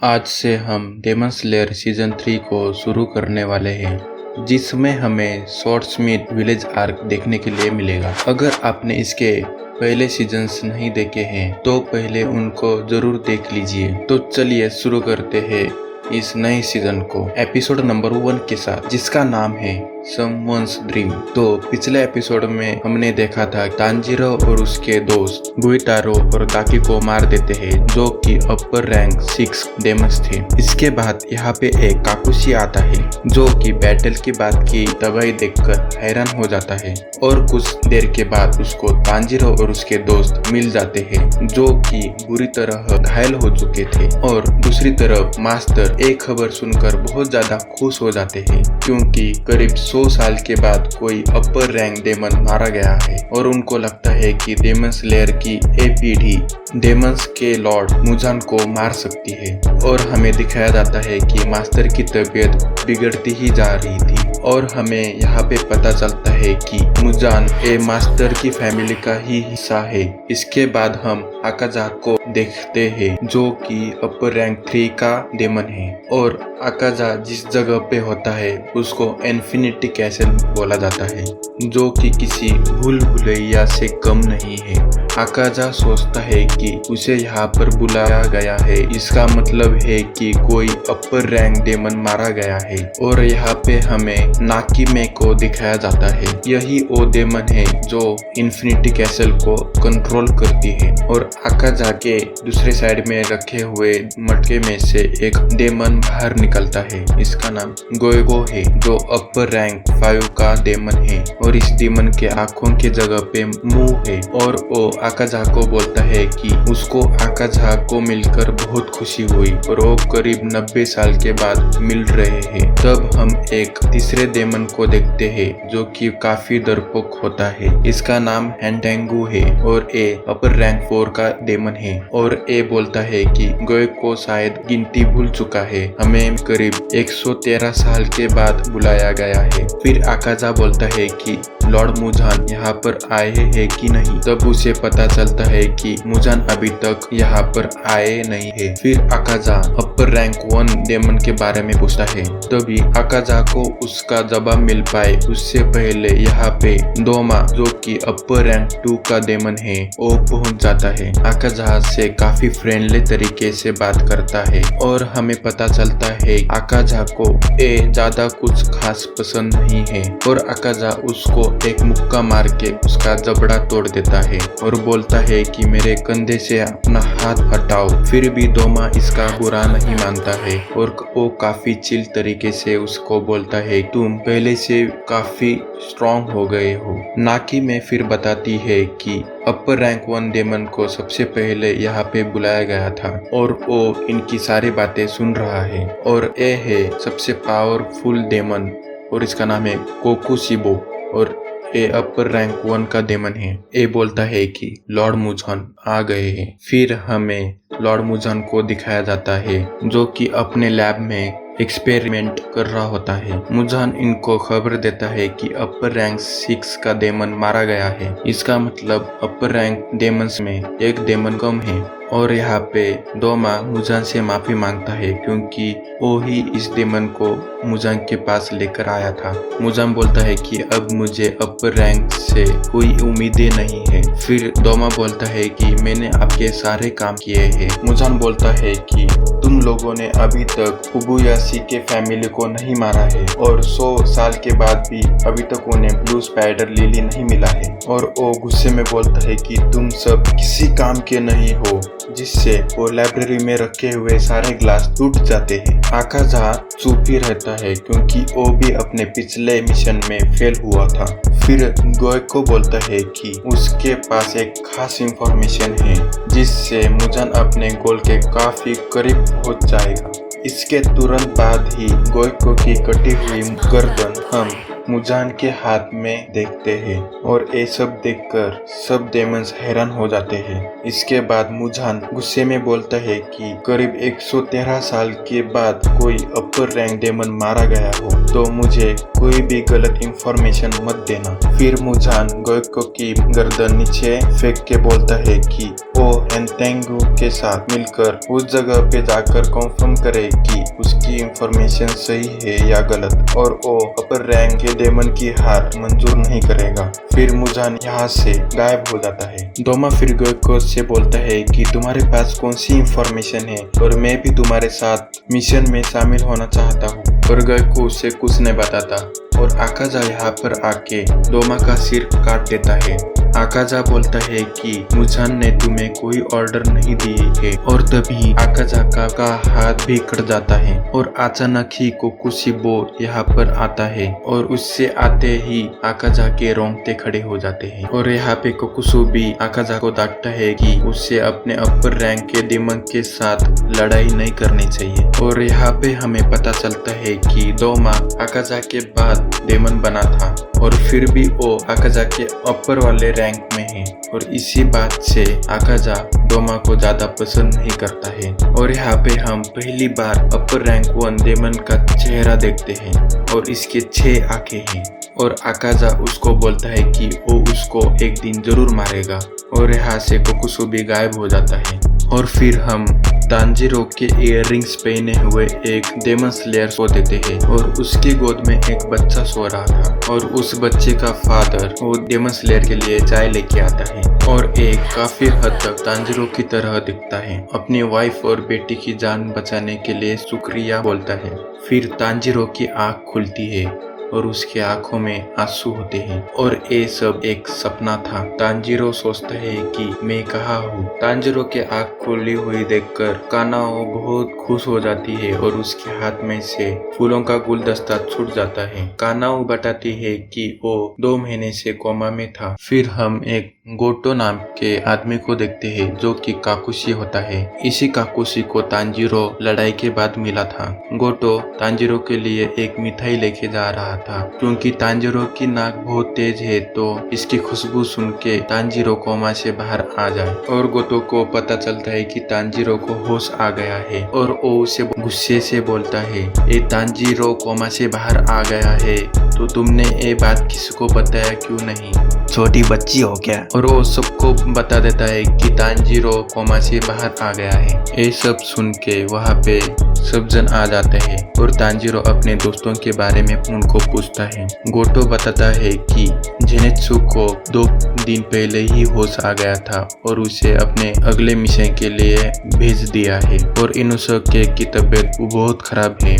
आज से हम डेमन स्लेयर सीजन 3 को शुरू करने वाले हैं, जिसमें हमें शॉर्ट्समिथ विलेज आर्क देखने के लिए मिलेगा। अगर आपने इसके पहले सीजन्स नहीं देखे हैं तो पहले उनको जरूर देख लीजिए। तो चलिए शुरू करते हैं इस नए सीजन को एपिसोड नंबर 1 के साथ, जिसका नाम है समवन्स ड्रीम। तो पिछले एपिसोड में हमने देखा था तांजीरो और उसके दोस्त गुइटारो और दाकी को मार देते हैं, जो कि अपर रैंक 6 डेमंस थे। इसके बाद यहाँ पे एक काकुशी आता है, जो कि बैटल के बाद की तबाही देखकर हैरान हो जाता है। और कुछ देर के बाद उसको तांजीरो और उसके दोस्त मिल जाते हैं, जो कि बुरी तरह घायल हो चुके थे। और दूसरी तरफ मास्टर एक खबर सुनकर बहुत ज्यादा खुश हो जाते हैं, क्योंकि करीब 100 साल के बाद कोई अपर रैंक डेमन मारा गया है। और उनको लगता है कि डेमन स्लेयर की ये पीढ़ी डेमंस के लॉर्ड मुजान को मार सकती है। और हमें दिखाया जाता है कि मास्टर की तबीयत बिगड़ती ही जा रही थी। और हमें यहाँ पे पता चलता है कि मुजान ए मास्टर की फैमिली का ही हिस्सा है। इसके बाद हम आकाजा को देखते हैं, जो कि अपर रैंक 3 का डेमन है। और आकाजा जिस जगह पे होता है उसको इन्फिनिटी कैसल बोला जाता है, जो कि किसी भूल भुलैया से कम नहीं है। आकाजा सोचता है कि उसे यहाँ पर बुलाया गया है, इसका मतलब है कि कोई अपर रैंक डेमन मारा गया है। और यहाँ पे हमें नाकीमे को दिखाया जाता है। यही वो डेमन है जो इन्फिनिटी कैसल को कंट्रोल करती है। और आकाजा के दूसरे साइड में रखे हुए मटके में से एक डेमन बाहर निकलता है। इसका नाम गोएगो है, जो अपर रैंक 5 का डेमन है। और इस डेमन के आंखों के जगह पे मुंह है। और वो आकाजा को बोलता है कि उसको आकाजा को मिलकर बहुत खुशी हुई और वो करीब 90 साल के बाद मिल रहे हैं। तब हम एक तीसरे डेमन को देखते हैं, जो कि काफी डरपोक होता है। इसका नाम हैंडेंगू है और ये अपर रैंक 4 का डेमन है। और ये बोलता है कि गोए को शायद गिनती भूल चुका है, हमें करीब 113 साल के बाद बुलाया गया है। फिर आकाजा बोलता है कि लॉर्ड मुजान यहाँ पर आए हैं कि नहीं। तब उसे पता चलता है कि मुजान अभी तक यहाँ पर आए नहीं है। फिर आकाजा अपर रैंक 1 डेमन के बारे में पूछता है। तभी आकाजा को उसका जवाब मिल पाए उससे पहले यहाँ पे दोमा, जो कि अपर रैंक 2 का डेमन है, वो पहुँच जाता है। आकाजा से काफी फ्रेंडली तरीके से बात करता है। और हमें पता चलता है आकाजा को ये ज्यादा कुछ खास पसंद नहीं है। और आकाजा उसको एक मुक्का मार के उसका जबड़ा तोड़ देता है और बोलता है कि मेरे कंधे से अपना हाथ हटाओ। फिर भी दोमा इसका बुरा नहीं मानता है और वो काफी चिल तरीके से उसको बोलता है तुम पहले से काफी स्ट्रॉन्ग हो गए हो। नाकी में फिर बताती है कि अपर रैंक 1 डेमन को सबसे पहले यहाँ पे बुलाया गया था और वो इनकी सारी बातें सुन रहा है। और ये है सबसे पावरफुल डेमन और इसका नाम है कोकुशिबो। और ये अपर रैंक 1 का डेमन है। ये बोलता है कि लॉर्ड मुजान आ गए हैं। फिर हमें लॉर्ड मुजान को दिखाया जाता है, जो कि अपने लैब में एक्सपेरिमेंट कर रहा होता है। मुजान इनको खबर देता है कि अपर रैंक 6 का डेमन मारा गया है। इसका मतलब अपर रैंक डेमन्स में एक डेमन कम है। और यहाँ पे दोमा मुजान से माफी मांगता है, क्योंकि वो ही इस डेमन को मुजान के पास लेकर आया था। मुजान बोलता है कि अब मुझे अपर रैंक से कोई उम्मीदें नहीं है। फिर दोमा बोलता है कि मैंने आपके सारे काम किए हैं। मुजान बोलता है कि तुम लोगों ने अभी तक फुबुयाशी के फैमिली को नहीं मारा है और 100 साल के बाद भी अभी तक उन्हें ब्लू स्पाइडर लिली नहीं मिला है। और वो गुस्से में बोलता है कि तुम सब किसी काम के नहीं हो, जिससे वो लाइब्रेरी में रखे हुए सारे ग्लास टूट जाते हैं। आकाजा चुप ही रहता है, क्योंकि वो भी अपने पिछले मिशन में फेल हुआ था। फिर गोएको बोलता है कि उसके पास एक खास इंफॉर्मेशन है, जिससे मुजान अपने गोल के काफी करीब पहुंच जाएगा। इसके तुरंत बाद ही गोएको की कटी हुई गर्दन हम मुजान के हाथ में देखते हैं। और ये सब देखकर सब डेमन्स हैरान हो जाते हैं। इसके बाद मुजान गुस्से में बोलता है कि करीब 113 साल के बाद कोई अपर रैंक डेमन मारा गया हो तो मुझे कोई भी गलत इंफॉर्मेशन मत देना। फिर मुजान गोएको की गर्दन नीचे फेंक के बोलता है कि ओ हेंटेंगू के साथ मिलकर उस जगह पे जाकर कंफर्म करे कि उसकी इंफॉर्मेशन सही है या गलत, और वो अपर रैंक के डेमन की हार मंजूर नहीं करेगा। फिर मुजान यहाँ से गायब हो जाता है। डोमा फिर गोयको से बोलता है कि तुम्हारे पास कौन सी इंफॉर्मेशन है और मैं भी तुम्हारे साथ मिशन में शामिल होना चाहता हूँ, और गोयको उसे कुछ नहीं बताता और आकाजा यहाँ पर आके डोमा का सिर काट देता है। आकाजा बोलता है कि मुजान ने तुम्हें कोई ऑर्डर नहीं दिए है, और तभी आकाजा का हाथ भी कट जाता है और अचानक ही कोकुशिबो यहाँ पर आता है और उससे आते ही आकाजा के रोंगटे खड़े हो जाते हैं। और यहाँ पे कोकुशो भी आकाजा को डांटता है कि उससे अपने अपर रैंक के डेमन के साथ लड़ाई नहीं करनी चाहिए। और यहाँ पे हमें पता चलता है कि डोमा आकाजा के बाद डेमन बना था और फिर भी वो आकाजा के अपर वाले रैंक में है, और इसी बात से आकाजा डोमा को ज्यादा पसंद नहीं करता है। और यहाँ पे हम पहली बार अपर रैंक 1 डेमन का चेहरा देखते हैं और इसके 6 आंखें हैं, और आकाजा उसको बोलता है कि वो उसको एक दिन जरूर मारेगा। और यहाँ से कोकुशो भी गायब हो जाता है। और फिर हम तांजीरो के इयररिंग्स पहने हुए एक डेमन स्लेयर को देते हैं और उसकी गोद में एक बच्चा सो रहा था, और उस बच्चे का फादर वो डेमन स्लेयर के लिए चाय लेके आता है और एक काफी हद तक तांजीरो की तरह दिखता है। अपनी वाइफ और बेटी की जान बचाने के लिए शुक्रिया बोलता है। फिर तांजीरो की आंख खुलती है और उसके आंखों में आंसू होते हैं, और ये सब एक सपना था। तांजीरो सोचता है कि मैं कहाँ हूँ। तांजीरो के आंख खुली हुई देखकर कानाओ बहुत खुश हो जाती है और उसके हाथ में से फूलों का गुलदस्ता छूट जाता है। कानाओ बताती है कि वो 2 महीने से कोमा में था। फिर हम एक गोटो नाम के आदमी को देखते हैं जो कि काकुशी होता है। इसी काकुशी को तांजीरो लड़ाई के बाद मिला था। गोटो तांजीरो के लिए एक मिठाई लेके जा रहा था क्योंकि तांजीरो की नाक बहुत तेज है, तो इसकी खुशबू सुन के तांजीरो कोमा से बाहर आ जाए। और गोटो को पता चलता है कि तांजीरो को होश आ गया है और वो उसे गुस्से से बोलता है, ये तांजीरो कोमा से बाहर आ गया है तो तुमने ये बात किसको बताया क्यों नहीं, छोटी बच्ची हो क्या? और वो सबको बता देता है कि तांजीरो कोमा से बाहर आ गया है। ये सब सुन के वहाँ पे सब जन आ जाते हैं और तांजीरो अपने दोस्तों के बारे में उनको पूछता है। गोटो बताता है कि जेनेत्सु को 2 दिन पहले ही होश आ गया था और उसे अपने अगले मिशन के लिए भेज दिया है, और इनोसुके की तबीयत बहुत खराब है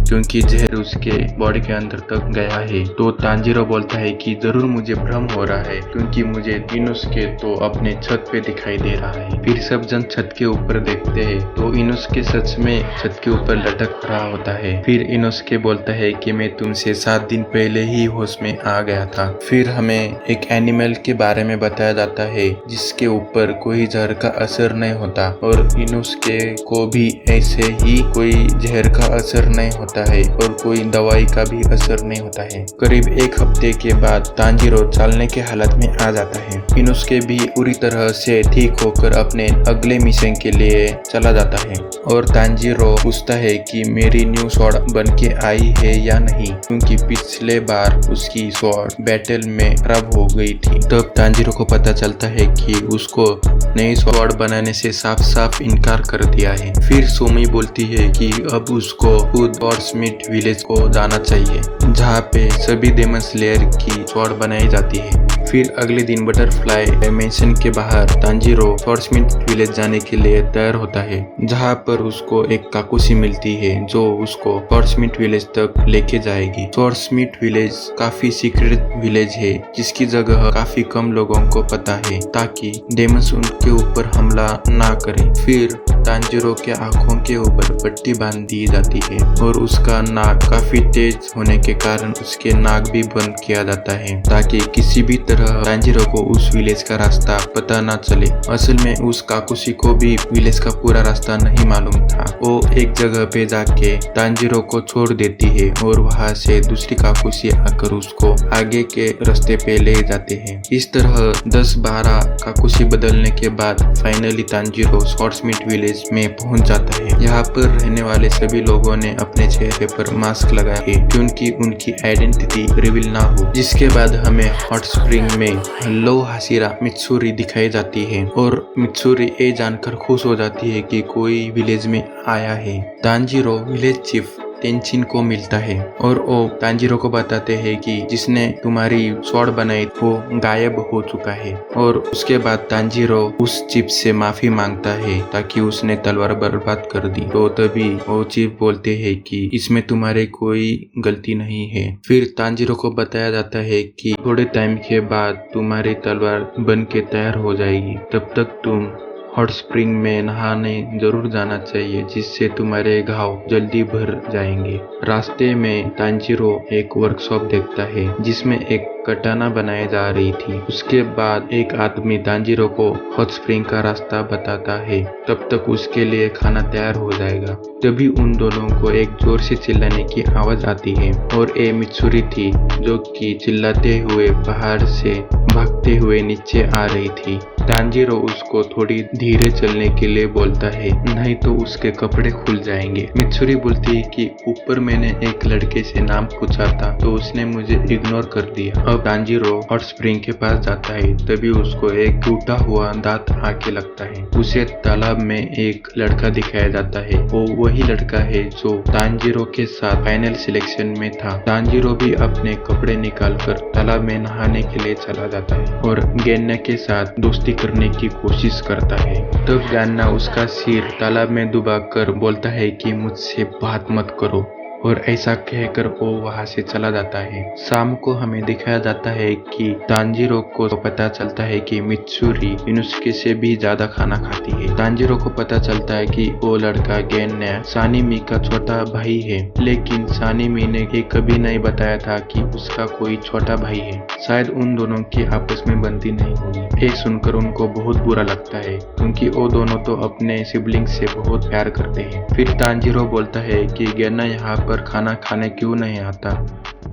क्योंकि जहर उसके बॉडी के अंदर तक गया है। तो तांजीरो बोलता है कि जरूर मुझे भ्रम हो रहा है क्योंकि मुझे इनोसुके तो अपने छत पे दिखाई दे रहा है। फिर सब जन छत के ऊपर देखते हैं तो इनोसुके सच में छत के ऊपर लटक रहा होता है। फिर इनोसुके बोलता है कि मैं तुमसे 7 दिन पहले ही होश में आ गया था। फिर हमें एक एनिमल के बारे में बताया जाता है जिसके ऊपर कोई जहर का असर नहीं होता, और इनोसुके को भी ऐसे ही कोई जहर का असर नहीं होता है और कोई दवाई का भी असर नहीं होता है। करीब 1 हफ्ते के बाद तांजीरो चलने के हालत में आ जाता है। इनोसुके भी पूरी तरह से ठीक होकर अपने अगले मिशन के लिए चला जाता है, और तांजीरो पूछता है कि मेरी न्यू स्वॉर्ड बन के आई है या नहीं क्योंकि पिछले बार उसकी स्वॉर्ड बैटल में खराब हो गई थी। तब तांजीरो को पता चलता है कि उसको नई स्वॉर्ड बनाने से साफ साफ इनकार कर दिया है। फिर सोमी बोलती है कि अब उसको खुद स्वॉर्ड्समिथ विलेज को जाना चाहिए जहाँ पे सभी डेमन स्लेयर की स्वॉर्ड बनाई जाती है। फिर अगले दिन बटरफ्लाई डायमेंशन के बाहर तांजीरो स्वॉर्ड्समिथ विलेज जाने के लिए तैयार होता है, जहाँ पर उसको एक काकुशी मिलती है जो उसको स्वॉर्ड्समिथ विलेज तक लेके जाएगी। स्वॉर्ड्समिथ विलेज काफी सीक्रेट विलेज है जिसकी जगह काफी कम लोगों को पता है ताकि डेमन्स उनके ऊपर हमला ना करें। फिर तांजीरो के आंखों के ऊपर पट्टी बांध दी जाती है और उसका नाक काफी तेज होने के कारण उसके नाक भी बंद किया जाता है ताकि किसी भी तरह तांजीरो को उस विलेज का रास्ता पता ना चले। असल में उस काकुशी को भी विलेज का पूरा रास्ता नहीं मालूम था। वो एक जगह पे जाके तांजीरो को छोड़ देती है और वहाँ से दूसरी काकुशी आकर उसको आगे के रास्ते पे ले जाते हैं। इस तरह 10-12 काकुशी बदलने के बाद फाइनली तांजीरो स्वॉर्ड्समिथ विलेज विलेज में पहुंच जाता है। यहाँ पर रहने वाले सभी लोगों ने अपने चेहरे पर मास्क लगाया है क्योंकि उनकी आइडेंटिटी रिवील ना हो। जिसके बाद हमें हॉट स्प्रिंग में हेलो हाशिरा मित्सुरी दिखाई जाती है और मित्सुरी ये जानकर खुश हो जाती है कि कोई विलेज में आया है। तांजीरो विलेज चीफ तेंचिन को मिलता है और वो तांजीरो को बताते हैं कि जिसने तुम्हारी स्वॉर्ड बनाई वो गायब हो चुका है। और उसके बाद तांजीरो उस चीफ से माफी मांगता है ताकि उसने तलवार बर्बाद कर दी। तो तभी वो चीफ बोलते हैं कि इसमें तुम्हारे कोई गलती नहीं है। फिर तांजीरो को बताया जाता है कि थोड़े टाइम के बाद तुम्हारी तलवार बन के तैयार हो जाएगी, तब तक तुम हॉट स्प्रिंग में नहाने जरूर जाना चाहिए जिससे तुम्हारे घाव जल्दी भर जाएंगे। रास्ते में तांजीरो एक वर्कशॉप देखता है जिसमें एक कटाना बनाई जा रही थी। उसके बाद एक आदमी तांजीरो को हॉट स्प्रिंग का रास्ता बताता है, तब तक उसके लिए खाना तैयार हो जाएगा। तभी उन दोनों को एक जोर से चिल्लाने की आवाज आती है और ये मित्सुरी थी जो कि चिल्लाते हुए पहाड़ से भागते हुए नीचे आ रही थी। तांजीरो उसको थोड़ी धीरे चलने के लिए बोलता है, नहीं तो उसके कपड़े खुल जाएंगे। मित्सुरी बोलती है कि ऊपर मैंने एक लड़के से नाम पूछा था तो उसने मुझे इग्नोर कर दिया। अब तांजीरो हॉट स्प्रिंग के पास जाता है, तभी उसको एक टूटा हुआ दांत आके लगता है। उसे तालाब में एक लड़का दिखाया जाता है। वो वही लड़का है जो तांजीरो के साथ फाइनल सिलेक्शन में था। तांजीरो भी अपने कपड़े निकालकर तालाब में नहाने के लिए चला जाता है और गेन्ना के साथ दोस्ती करने की कोशिश करता है। तब गेन्ना उसका सिर तालाब में डुबाकर बोलता है कि मुझसे बात मत करो और ऐसा कहकर वो वहां से चला जाता है। शाम को हमें दिखाया जाता है कि तांजीरो को पता चलता है कि मित्सुरी इनुस्के से भी ज्यादा खाना खाती है। तांजीरो को पता चलता है कि वो लड़का गेन्ना सानिमी का छोटा भाई है, लेकिन सानिमी ने ये कभी नहीं बताया था कि उसका कोई छोटा भाई है। शायद उन दोनों की आपस में बनती नहीं होगी। ये सुनकर उनको बहुत बुरा लगता है क्योंकि वो दोनों तो अपने सिबलिंग से बहुत प्यार करते हैं। फिर तांजीरो बोलता है कि गेन्ना यहाँ पर खाना खाने क्यों नहीं आता।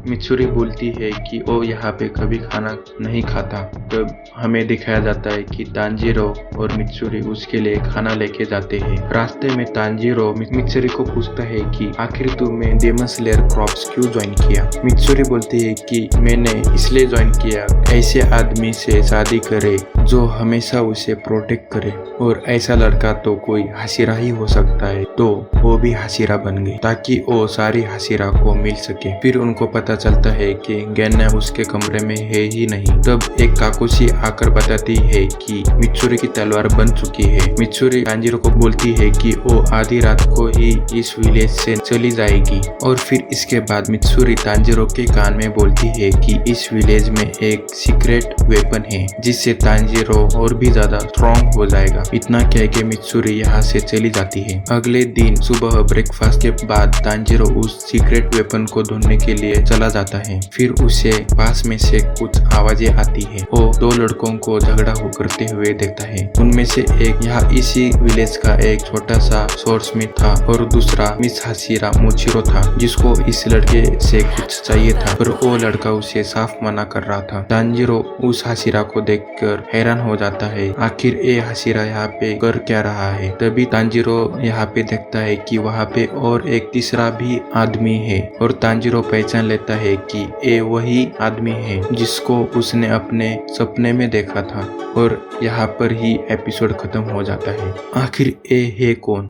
मित्सुरी बोलती है कि वो यहाँ पे कभी खाना नहीं खाता। तब हमें दिखाया जाता है कि तांजीरो और मित्सुरी उसके लिए खाना लेके जाते हैं। रास्ते में तांजीरो मित्सुरी को पूछता है कि आखिर तुमने डेमन स्लेयर क्रॉप्स क्यों ज्वाइन किया। मित्सुरी बोलती है कि मैंने इसलिए ज्वाइन किया ऐसे आदमी से शादी करे जो हमेशा उसे प्रोटेक्ट करे, और ऐसा लड़का तो कोई हाशिरा ही हो सकता है। तो वो भी हाशिरा बन गई ताकि वो सारी हाशिरा को मिल सके। फिर उनको पता चलता है कि गेन्ना उसके कमरे में है ही नहीं। तब एक काकुशी आकर बताती है कि मित्सुरी की तलवार बन चुकी है। मित्सुरी तांजीरो को बोलती है कि वो आधी रात को ही इस विलेज से चली जाएगी। और फिर इसके बाद मित्सुरी तांजीरो के कान में बोलती है कि इस विलेज में एक सीक्रेट वेपन है जिससे तांजीरो और भी ज्यादा स्ट्रॉन्ग हो जाएगा। इतना कह के मित्सुरी यहाँ से चली जाती है। अगले दिन सुबह ब्रेकफास्ट के बाद तांजीरो उस सीक्रेट वेपन को ढूंढने के लिए चला जाता है। फिर उसे पास में से कुछ आवाजें आती है। वो दो लड़कों को झगड़ा करते हुए देखता है। उनमें से एक यहाँ इसी विलेज का एक छोटा सा सोर्समिथ था और दूसरा मिस हाशिरा मोचिरो था जिसको इस लड़के से कुछ चाहिए था, पर वो लड़का उसे साफ मना कर रहा था। तांजीरो उस हाशिरा को देखकर हैरान हो जाता है, आखिर ये हाशिरा यहाँ पे कर क्या रहा है। तभी तांजीरो यहाँ पे देखता है कि वहाँ पे और एक तीसरा भी आदमी है और तांजीरो पहचान लेता है कि ये वही आदमी है जिसको उसने अपने सपने में देखा था। और यहाँ पर ही एपिसोड खत्म हो जाता है। आखिर ये है कौन,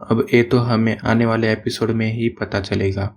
अब ये तो हमें आने वाले एपिसोड में ही पता चलेगा।